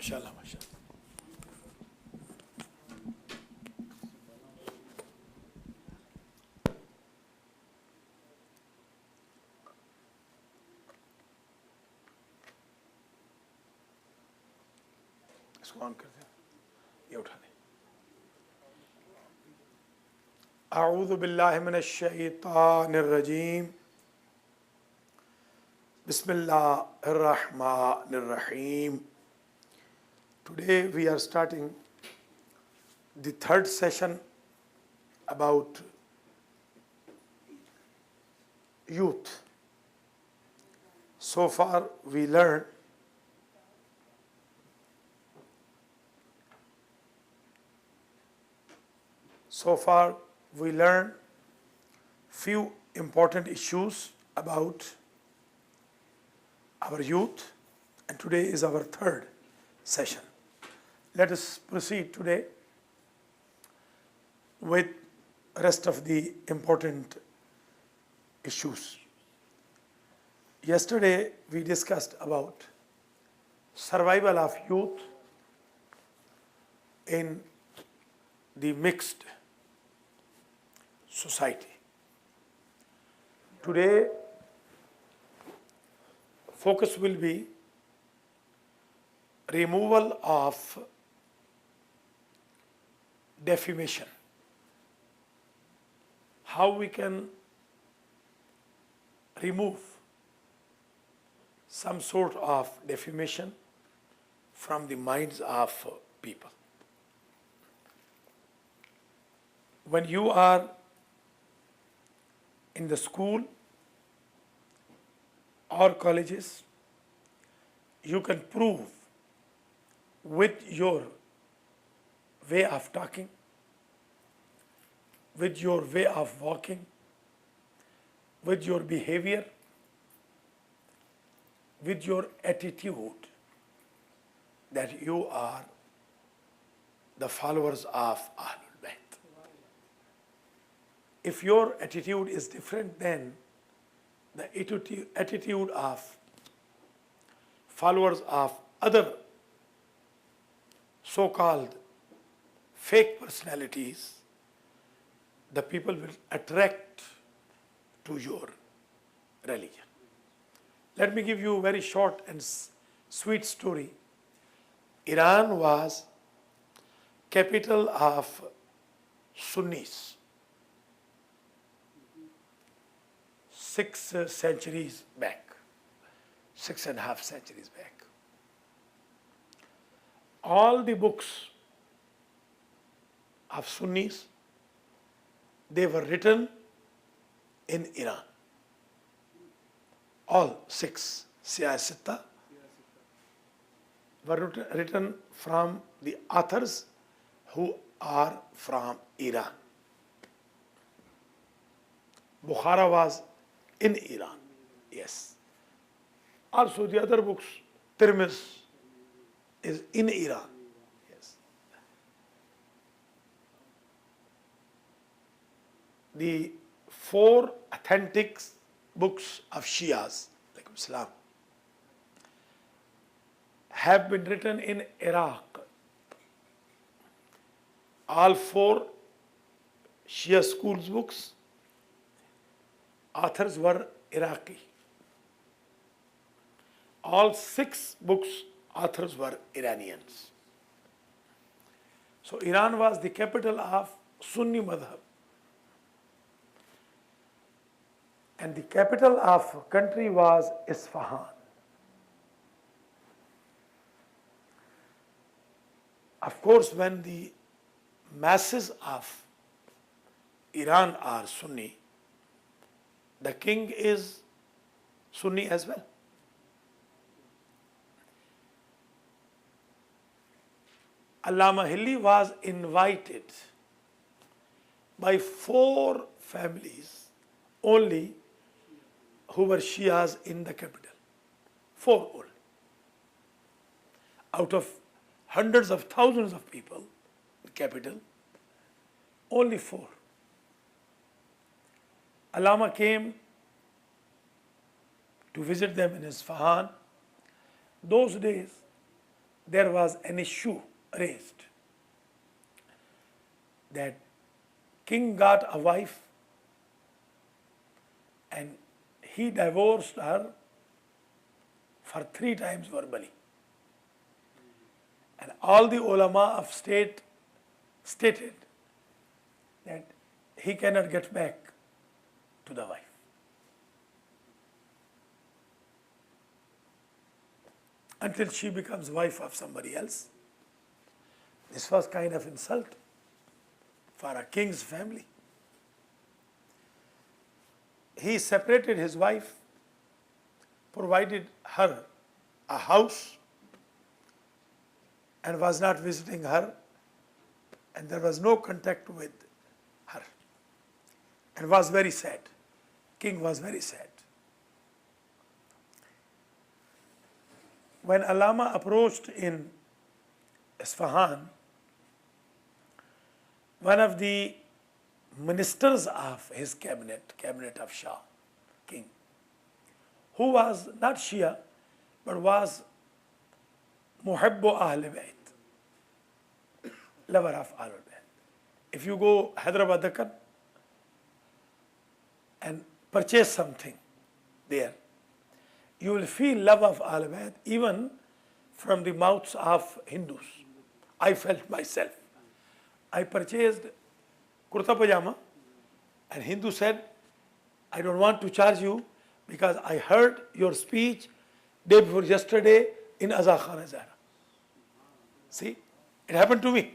MashaAllah, MashaAllah. اس کو آن کر دیں، یہ اٹھا لیں. اعوذ باللہ من الشیطان الرجیم. بسم اللہ الرحمن الرحیم. Today we are starting the third session about youth. So far we learned few important issues about our youth, and today is our third session. Let us proceed today with rest of the important issues. Yesterday we discussed about survival of youth in the mixed society. Today focus will be removal of defamation. How we can remove some sort of defamation from the minds of people. When you are in the school or colleges, you can prove with your way of talking, with your way of walking, with your behavior, with your attitude, that you are the followers of Ahlul Bayt. If your attitude is different than the attitude of followers of other so-called fake personalities, the people will attract to your religion. Let me give you a very short and sweet story. Iran was capital of Sunnis 6 centuries back, 6.5 centuries back. All the books of Sunnis, they were written in Iran. All 6 Siyasita were written from the authors who are from Iran. Bukhara was in Iran, yes. Also the other books, Tirmiz is in Iran, yes. The 4 authentic books of Shias, like Islam, have been written in Iraq. All 4 Shia schools books, authors were Iraqi. All 6 books, authors were Iranians. So Iran was the capital of Sunni madhab. And the capital of country was Isfahan. Of course, when the masses of Iran are Sunni, the king is Sunni as well. Allama Hilli was invited by 4 families only who were Shias in the capital. 4 only. Out of hundreds of thousands of people in the capital, only 4. Allama came to visit them in Isfahan. Those days, there was an issue raised that king got a wife and he divorced her for 3 times verbally. And all the ulama of state stated that he cannot get back to the wife. Until she becomes wife of somebody else. This was kind of insult for a king's family. He separated his wife, provided her a house, and was not visiting her, and there was no contact with her, and was very sad. King was very sad. When Allama approached in Isfahan, one of the ministers of his cabinet of Shah, king, who was not Shia, but was Muhibbu Ahl Bayt, lover of Ahl Bayt. If you go Hyderabad Deccan and purchase something there, you will feel love of Ahl Bayt even from the mouths of Hindus. I felt myself. I purchased kurta pajama and Hindu said, I don't want to charge you because I heard your speech day before yesterday in Azza Khan Zahra. See, it happened to me.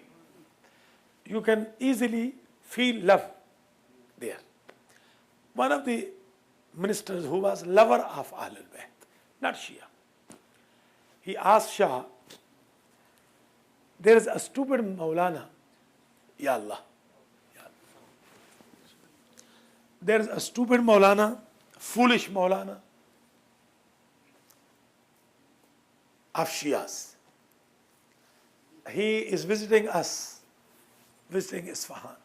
You can easily feel love there. One of the ministers who was lover of Ahl al-Bayt, not Shia, he asked Shah, there is a stupid Maulana, Ya Allah. There is a stupid Maulana, foolish Maulana of Shias. He is visiting us, visiting Isfahan.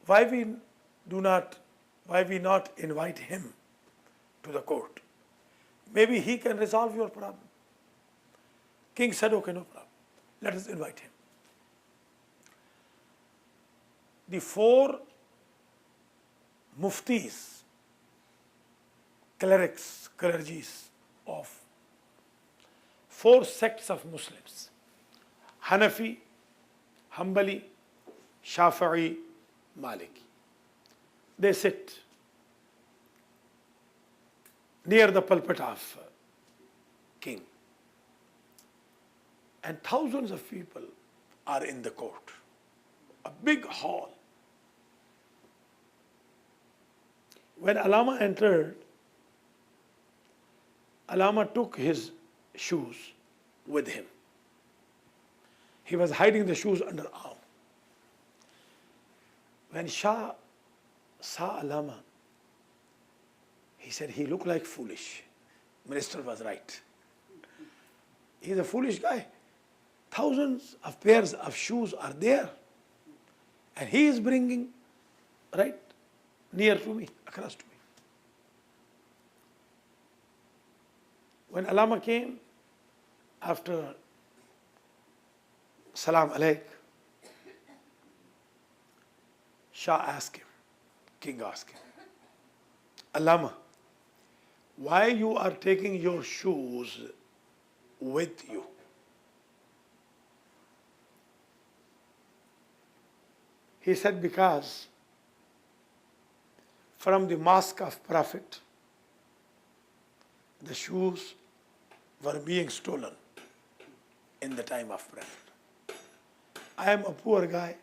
Why we not invite him to the court? Maybe he can resolve your problem. King said, okay, no problem. Let us invite him. The 4 muftis, clergies of 4 sects of Muslims, Hanafi, Hanbali, Shafi'i, Maliki. They sit near the pulpit of king. And thousands of people are in the court. A big hall. When Allama entered, Allama took his shoes with him. He was hiding the shoes under arm. When Shah saw Allama, he said, he looked like foolish. Minister was right. He's a foolish guy. Thousands of pairs of shoes are there. And he is bringing right near to me, across to me. When Allama came, after Salam Alaik, Shah asked him, king asked him, Allama, why you are taking your shoes with you? He said, because from the mosque of Prophet, the shoes were being stolen in the time of Prophet. I am a poor guy.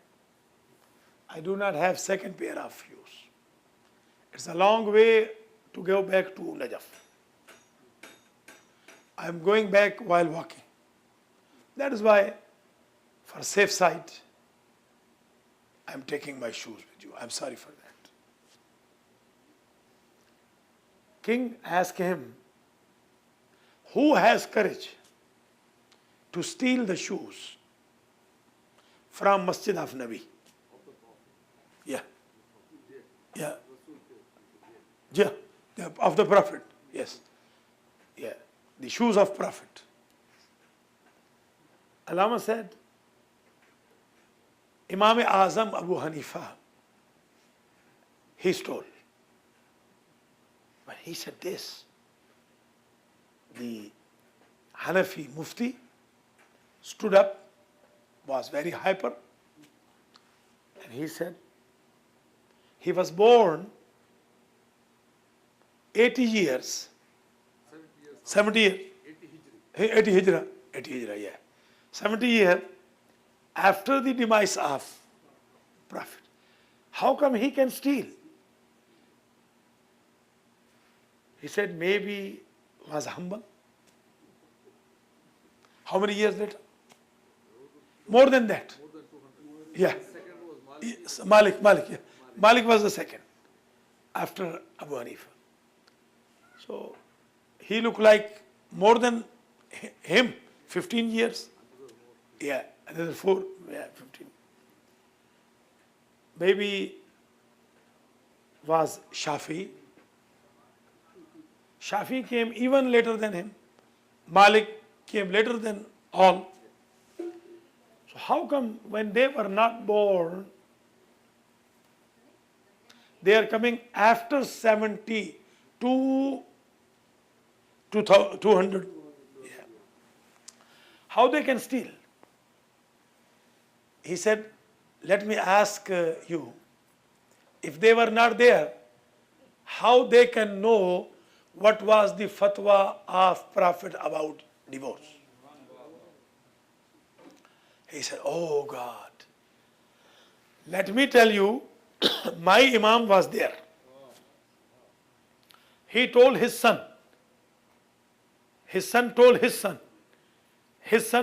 I do not have second pair of shoes. It's a long way to go back to Najaf. I am going back while walking. That is why, for safe side, I am taking my shoes with you. I am sorry for that. King asked him, who has courage to steal the shoes from Masjid of Nabi? Yeah. Of the Prophet. Yes. Yeah. the shoes of Prophet. Allama said, Imam Azam Abu Hanifa, he stole. But he said this, the Hanafi Mufti stood up, was very hyper, and he said, he was born 80 years, 70 years, 80 Hijrah, yeah. 70 years after the demise of Prophet. How come he can steal? He said maybe was humble. How many years later? More than that. Yeah. Yes, Malik, yeah. Malik was the second after Abu Hanifa. So he looked like more than him, 15 years. Yeah, another 4, 15. Maybe was Shafi. Shafi came even later than him. Malik came later than all. So how come when they were not born, they are coming after 70 to 200? Yeah. How they can steal? He said, let me ask you, if they were not there, how they can know what was the fatwa of Prophet about divorce? He said, oh God, let me tell you, my Imam was there. He told his son told his son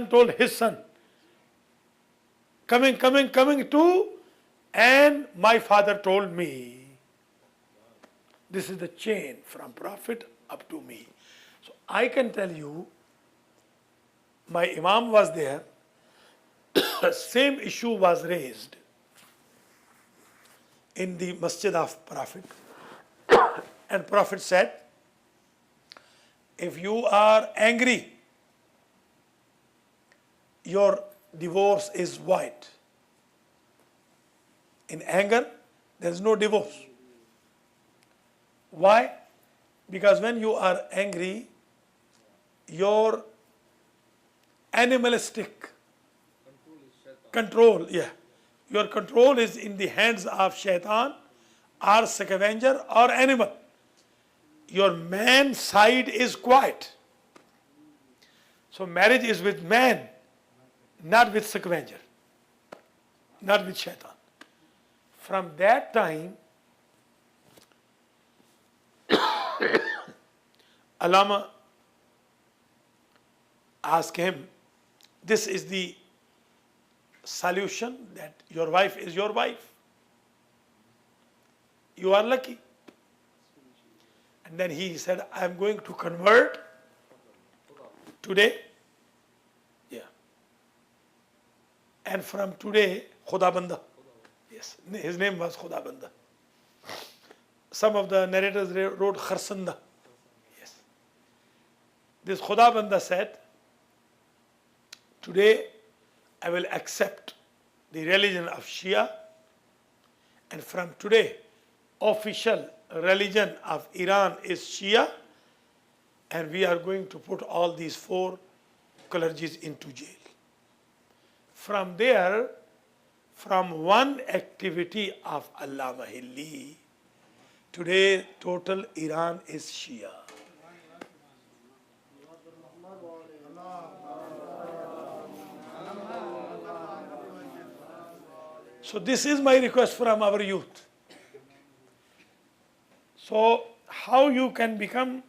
told his son, coming to, and my father told me. This is the chain from Prophet up to me. So I can tell you, my Imam was there, same issue was raised in the masjid of Prophet. And Prophet said, if you are angry, your divorce is void. In anger, there is no divorce. Why? Because when you are angry, your animalistic control, your control is in the hands of shaitan or scavenger or animal. Your man side is quiet. So marriage is with man, not with scavenger, not with shaitan. From that time, Allama asked him, this is the solution, that your wife is your wife. You are lucky. And then he said, I am going to convert today. Yeah. And from today, Khuda Banda. Yes, his name was Khuda Banda. Some of the narrators wrote Kharsanda. Yes. This Khuda Banda said, today I will accept the religion of Shia, and from today, official religion of Iran is Shia, and we are going to put all these 4 clergies into jail. From there, from one activity of Allama Hilli, today total Iran is Shia. So this is my request from our youth. So how you can become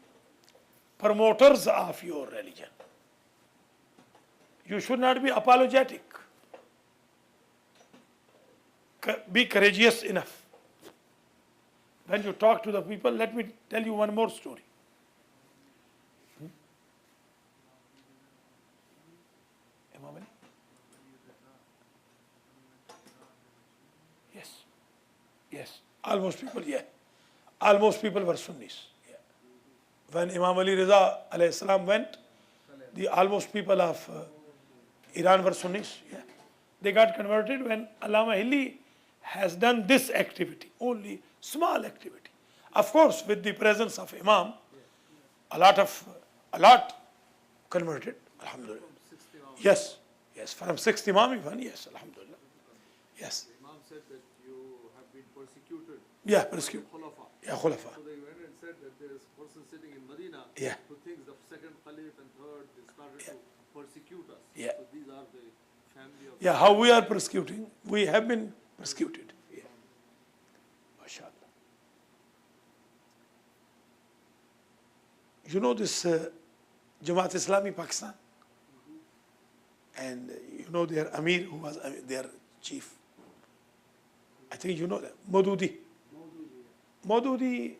promoters of your religion? You should not be apologetic. Be courageous enough. When you talk to the people, let me tell you one more story. Imam Ali? Yes. Almost people, Almost people were Sunnis. when Imam Ali Riza alayhi salam went, the almost people of Iran were Sunnis. Yeah. They got converted when Allama Hilli has done this activity, only small activity. Of course, with the presence of Imam, a lot converted, alhamdulillah. Yes, yes, from 6th Imam even, yes, alhamdulillah. Yes. Imam said that you have been persecuted. Yeah, persecuted. Khulafa. Yeah, Khulafa. So they went and said that there is a person sitting in Medina Yeah. who thinks the second Caliph and third, they started to persecute us. Yeah. So these are the family of... Yeah, how we are persecuting, we have been persecuted. Yeah. MashaAllah. You know this Jamaat Islami Pakistan? And you know their Amir, who was their chief. I think you know that, Maududi. Maududi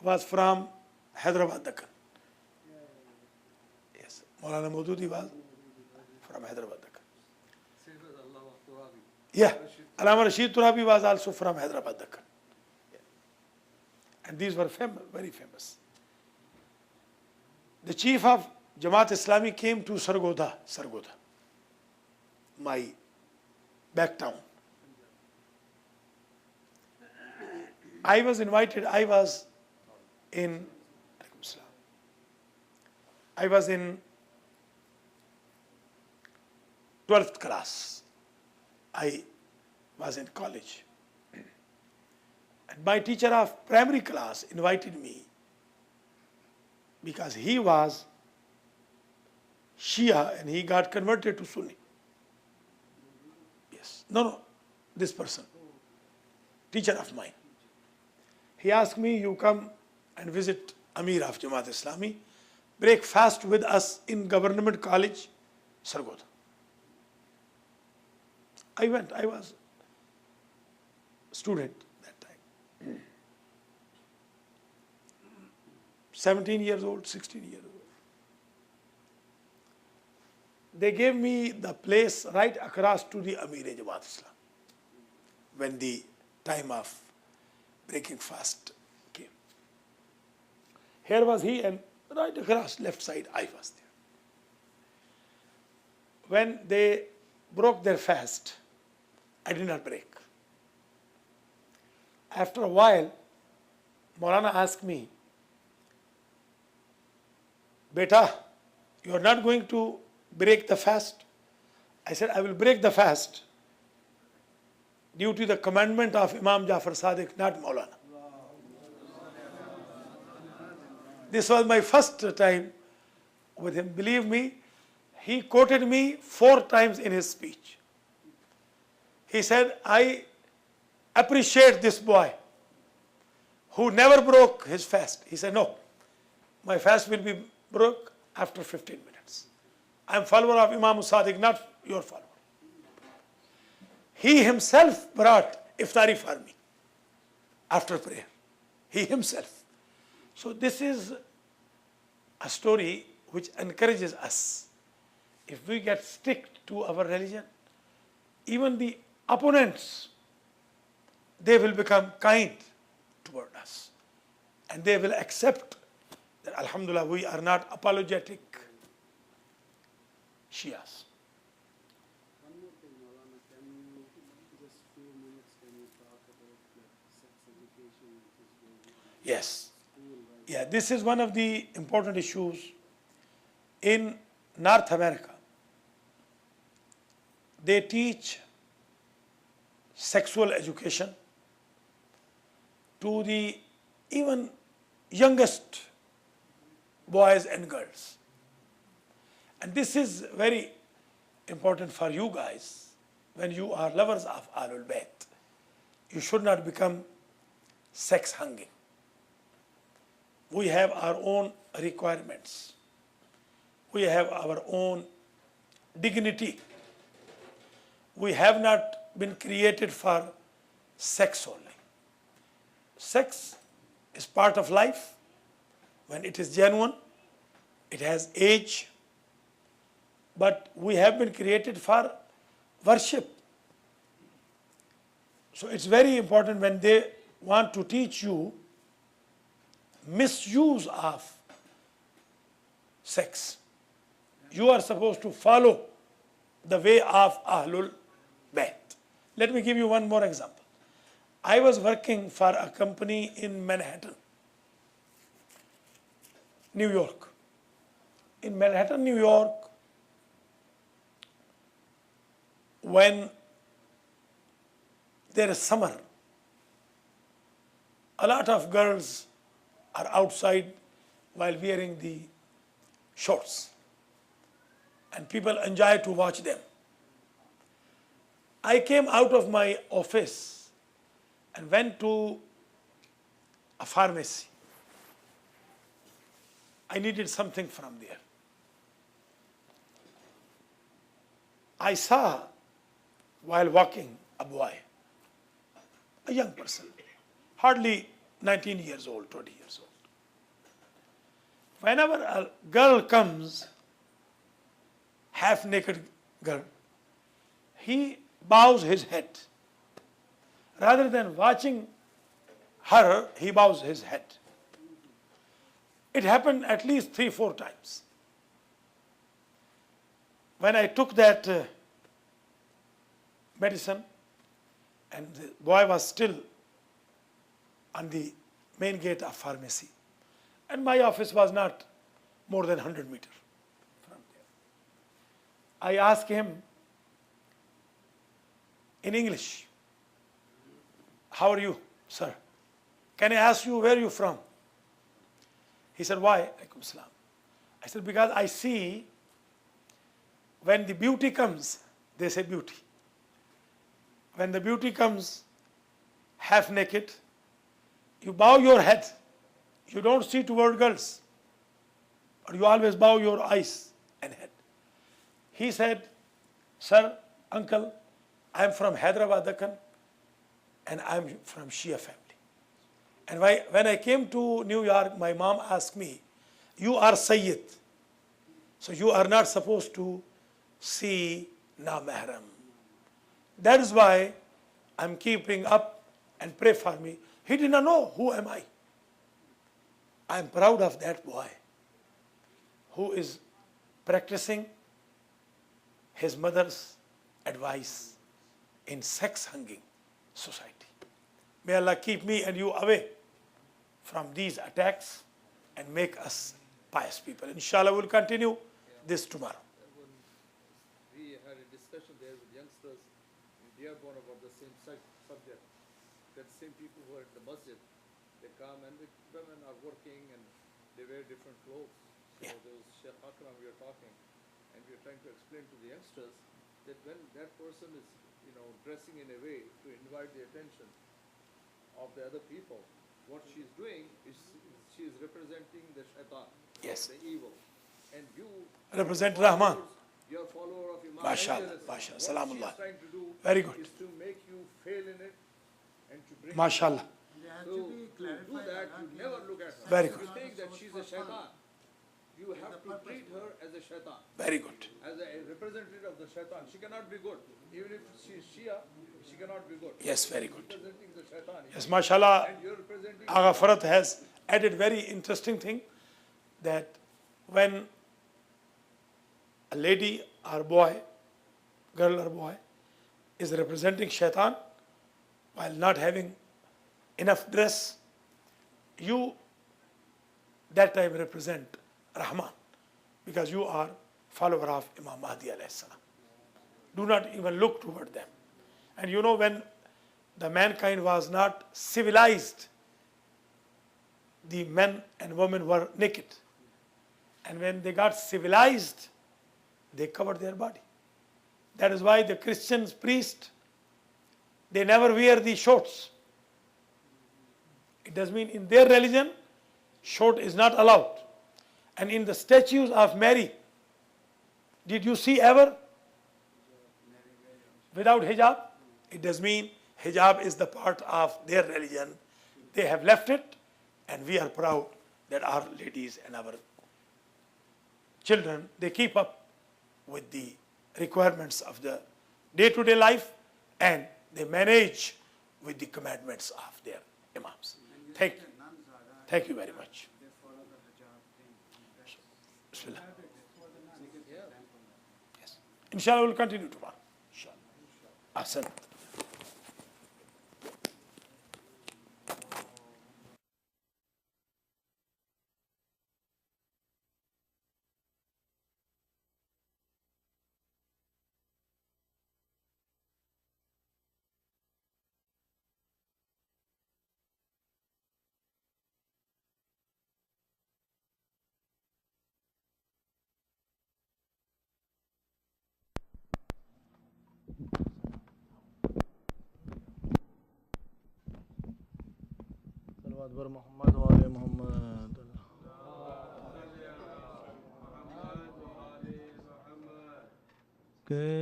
was from Hyderabad, Deccan. Yes, Maulana Maududi was from Hyderabad, Deccan. Same as Allama Turabi. Yeah, Allama Rashid Turabi was also from Hyderabad, Deccan. Yeah. And these were very famous. The chief of Jamaat Islami came to Sargodha, my back town. I was invited, I was in 12th class. I was in college. And my teacher of primary class invited me because he was Shia and he got converted to Sunni. Yes. No, this person, teacher of mine. He asked me, you come and visit Amir of Jamaat Islami, break fast with us in Government College, Sargodha. I went, I was student that time. 17 years old, 16 years old. They gave me the place right across to the Amir-e Jamaat Islam when the time of breaking fast came. Here was he, and right across left side I was there. When they broke their fast, I did not break. After a while, Maulana asked me, Beta, you are not going to break the fast? I said, I will break the fast due to the commandment of Imam Jafar Sadiq, not Maulana. This was my first time with him. Believe me, he quoted me 4 times in his speech. He said, I appreciate this boy who never broke his fast. He said, no, my fast will be broke after 15 minutes. I am follower of Imam Sadiq, not your follower. He himself brought iftari for me after prayer. He himself. So this is a story which encourages us. If we get strict to our religion, even the opponents, they will become kind toward us. And they will accept that, alhamdulillah, we are not apologetic Shias. One more thing, Maulana, can you just few minutes can you talk about sex education which is going on Yes. in school, right? Yeah, this is one of the important issues in North America. They teach sexual education to the even youngest boys and girls. And this is very important for you guys. When you are lovers of Ahlul Bayt, you should not become sex hungry. We have our own requirements. We have our own dignity. We have not been created for sex only. Sex is part of life. When it is genuine, it has age. But we have been created for worship. So it's very important when they want to teach you misuse of sex. You are supposed to follow the way of Ahlul Bayt. Let me give you one more example. I was working for a company in Manhattan, New York. In Manhattan, New York, when there is summer, a lot of girls are outside while wearing the shorts, and people enjoy to watch them. I came out of my office and went to a pharmacy. I needed something from there. I saw, while walking, a boy, a young person, hardly 19 years old, 20 years old. Whenever a girl comes, half-naked girl, he bows his head. Rather than watching her, he bows his head. It happened at least 3-4 times. When I took that medicine, and the boy was still on the main gate of pharmacy, and my office was not more than 100 meters from there. I asked him in English, "How are you, sir? Can I ask you where you from?" He said, "Why?" Alaikum salam. I said, "Because I see when the beauty comes, they say beauty. When the beauty comes half naked, you bow your head. You don't see toward girls, but you always bow your eyes and head." He said, "Sir, uncle, I am from Hyderabad, Deccan, and I am from Shia family. And when I came to New York, my mom asked me, 'You are Sayyid, so you are not supposed to see na mahram. That is why I'm keeping up and pray for me.'" He did not know who am I. I am proud of that boy who is practicing his mother's advice in sex-hunging society. May Allah keep me and you away from these attacks and make us pious people. Inshallah, we'll continue this tomorrow. We had a discussion there with youngsters in Dearborn about the same subject. That same people who are in the masjid, they come and the women are working and they wear different clothes. So Yeah. there was Sheikh Akram, we were talking, and we were trying to explain to the youngsters that when that person is, dressing in a way to invite the attention of the other people, what she's doing is she is representing the shaitan, Yes. the evil. And you Represent Rahman. you're a follower of Imam MashaAllah, Ali. MashaAllah, What Salamullah. she's trying to do Very good. is to make you fail in it and to bring MashaAllah. They have so to be to do clarified. that, you never look at her. Very If good. you think that she's a shaitan, you have to treat her as a shaitan, Very good. as a representative of the shaitan. She cannot be good. Even if she is Shia, she cannot be good. Yes, very good. Representing the shaitan. Yes, mashallah, And you're representing Agha Farhat has added very interesting thing that when a lady or boy, girl or boy, is representing shaitan while not having enough dress, you that time represent Rahman because you are follower of Imam Mahdi alayhi salam. Do not even look toward them. And when the mankind was not civilized, the men and women were naked. And when they got civilized, they covered their body. That is why the Christians, priests, they never wear the shorts. It does mean in their religion, short is not allowed. And in the statues of Mary, did you see ever without hijab? It does mean hijab is the part of their religion. They have left it, and we are proud that our ladies and our children, they keep up with the requirements of the day-to-day life, and they manage with the commandments of their imams. Thank you very much. They follow the hijab thing. Bismillah. Yeah. Yes. Inshallah, we'll continue tomorrow. Inshallah. Ahsan. صلوات بر محمد و آل محمد. کیسی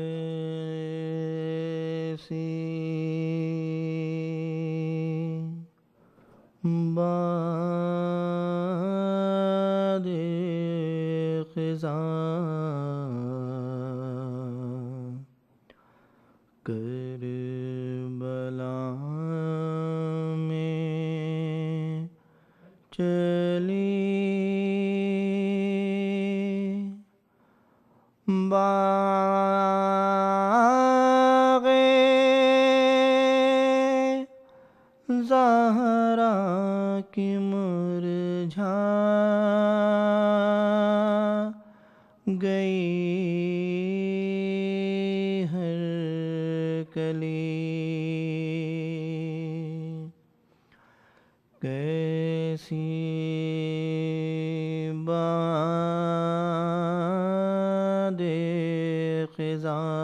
باد خزاں کربلا میں چلی باغ زہرا کی مرجھا گئی ہر کلی. کیسی باد خزاں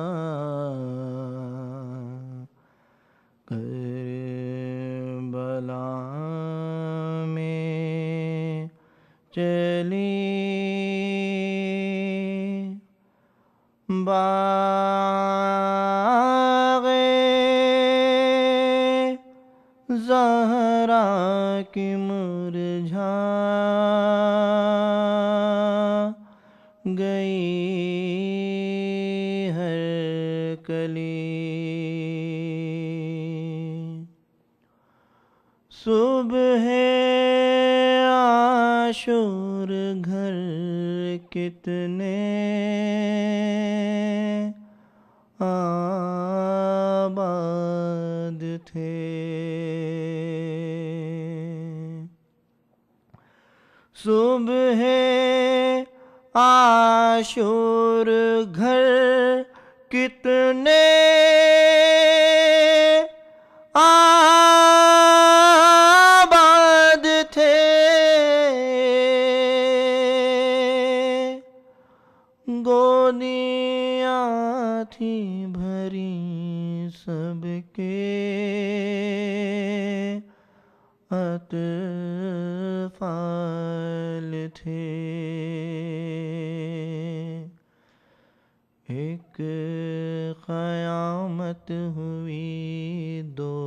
کربلا میں چلی باغ زہرا کی مرجھا گئی ہر کلی. صبح عاشور گھر کتنے آباد تھے. صبح عاشور گھر کتنے آباد تھے. گودیاں تھیں بھری سب کے اطفال تھے. ایک قیامت ہوئی دو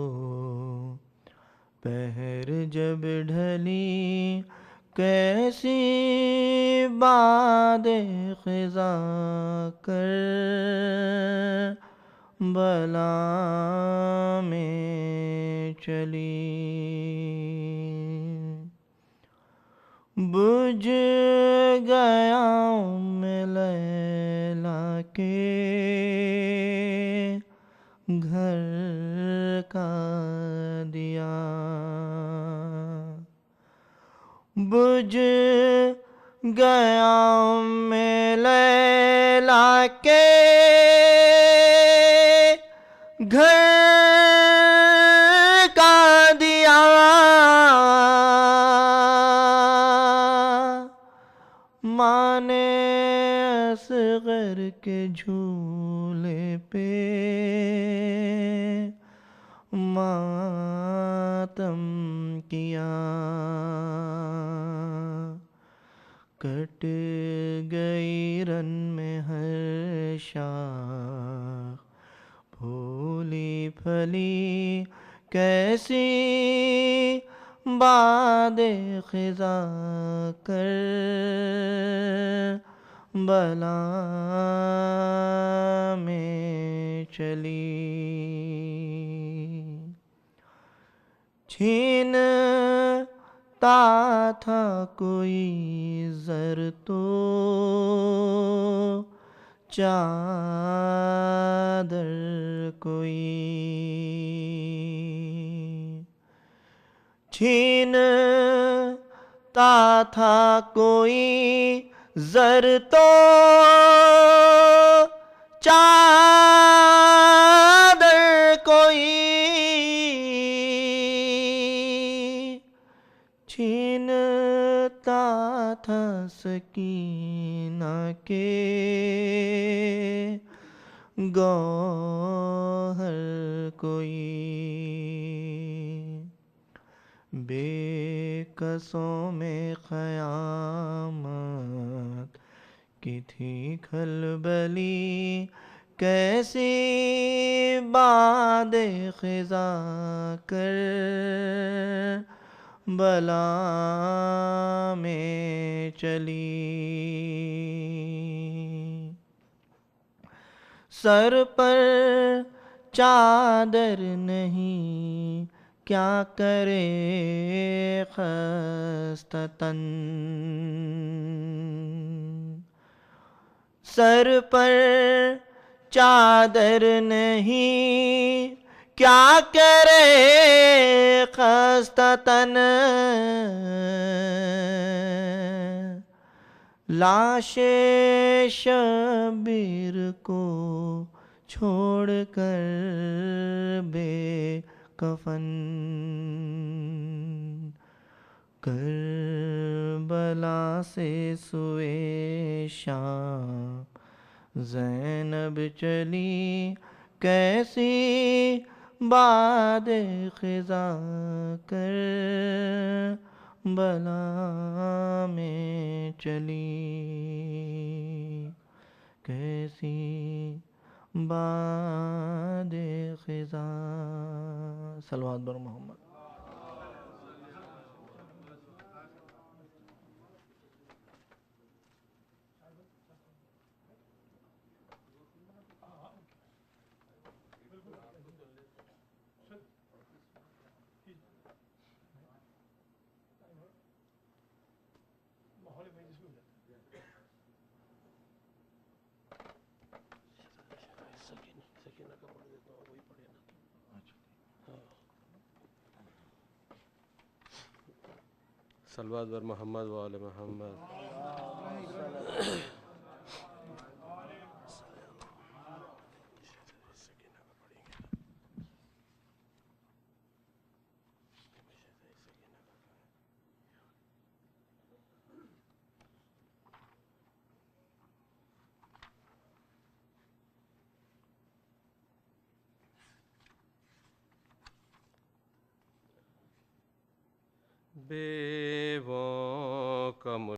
پہر جب ڈھلی. کیسی باد خزاں کربلا میں چلی. بجھ گیا لیلا کے گھر کا دیا. بجھ گیا لیلا کے گھر کا دیا. ماں نے اصغر کے جھولے پہ ماتم کیا. کٹ گئی رن میں ہر شاخ پھولی پھلی. کیسی باد خزاں کربلا میں چلی. چھین تا تھا کوئی زر تو چادر کوئی چھینتا تھا کوئی زر تو چادر کوئی چھینتا تھا سکینہ کے گوہر کوئی بے کسوں میں قیامت کی تھی کھلبلی کیسی باد خزاں کر بلا میں چلی سر پر چادر نہیں کیا کرے خستہ تن سر پر چادر نہیں کیا کرے خستہ تن لاش شبیر کو چھوڑ کر بے کفن کربلا سے سوئے شام زینب چلی کیسی باد خزاں کر بلا میں چلی کیسی باد خزاں صلوات بر محمد صلوات بر محمد و آل محمد بیووں کا